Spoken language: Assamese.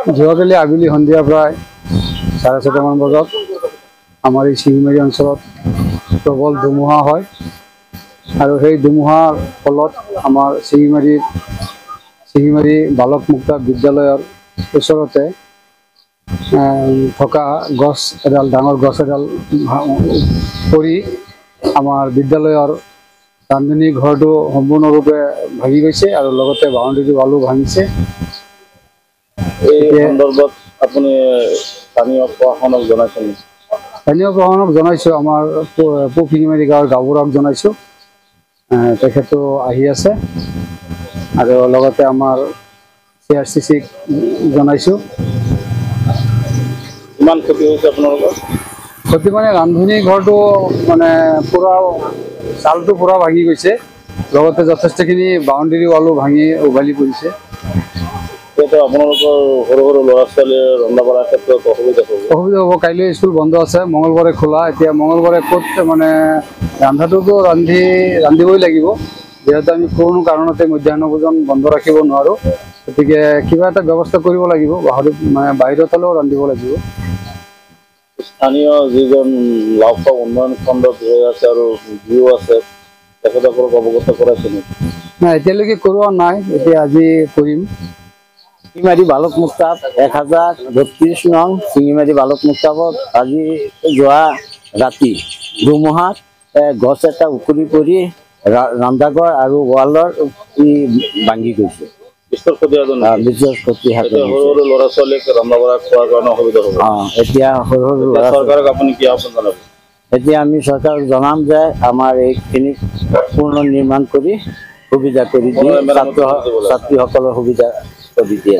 যোৱাকালি আবেলি সন্ধিয়া প্ৰায় 4:30 মান বজাত আমাৰ এই শিঙিমাৰী অঞ্চলত প্ৰবল ধুমুহা হয় আৰু সেই ধুমুহাৰ ফলত আমাৰ শিঙিমাৰী বালক মুক্তা বিদ্যালয়ৰ ওচৰতে থকা গছ এডাল ডাঙৰ গছ এডাল পৰি আমাৰ বিদ্যালয়ৰ ৰান্ধনী ঘৰটো সম্পূৰ্ণৰূপে ভাঙি গৈছে আৰু লগতে বাউণ্ডেৰী ৱালো ভাঙিছে। এই সন্দৰ্ভত আপুনি স্থানীয় প্ৰশাসনক জনাইছে নেকি? স্থানীয় প্ৰশাসনক জনাইছোঁ, আমাৰ পূব শিঙিমাৰী গাঁৱৰ গাঁওবুঢ়াক জনাইছোঁ, তেখেতো আহি আছে আৰু লগতে আমাৰ CRCCক জনাইছোঁ। কিমান ক্ষতি হৈছে আপোনালোকৰ? ক্ষতি মানে ৰান্ধনী ঘৰটো মানে পুৰা চালটো পুৰা ভাঙি গৈছে, লগতে যথেষ্টখিনি বাউণ্ডেৰী ৱালো ভাঙি উভালি পৰিছে। এতিয়া আপোনালোকৰ সৰু সৰু ল'ৰা ছোৱালীয়ে ৰন্ধা বঢ়াৰ ক্ষেত্ৰত অসুবিধা হ'ব। কাইলৈ স্কুল বন্ধ আছে, মঙলবাৰে খোলা। এতিয়া মঙলবাৰে ক'ত মানে ৰান্ধাটোতো ৰান্ধিবই লাগিব, যিহেতু আমি কোনো কাৰণতে মধ্যাহ্ন ভোজন বন্ধ ৰাখিব নোৱাৰোঁ। গতিকে কিবা এটা ব্যৱস্থা কৰিব লাগিব, মানে বাহিৰত হ'লেও ৰান্ধিব লাগিব। স্থানীয় যিজন লাভা উন্নয়ন খণ্ডত হৈ আছে আৰু জিও আছে, তেখেতসকলক অৱগত কৰাইছে নেকি? নাই, এতিয়ালৈকে কৰোৱা নাই, এতিয়া আজি কৰিম। শিঙিমাৰী বালক মুক্তাত 1032 নং শিঙিমাৰী বালক মুক্তাবত আজি যোৱা ৰাতি ধুমুহাত গছ এটা উখৰি পৰি ৰন্ধাঘৰ আৰু ৱালৰ ভাঙি গৈছে। বিস্তৰ ক্ষতি সৰু সৰু ল'ৰা ছোৱালীক ৰন্ধা বঢ়া খোৱাৰ কাৰণে অসুবিধা হ'ব। এতিয়া সৰু সৰু চৰকাৰক আপুনি কি আহ্বান জনাব? এতিয়া আমি চৰকাৰক জনাম যে আমাৰ এইখিনি পুনৰ নিৰ্মাণ কৰি সুবিধা কৰি দিয়ে, ছাত্ৰীসকলৰ সুবিধা কৰি দিয়ে।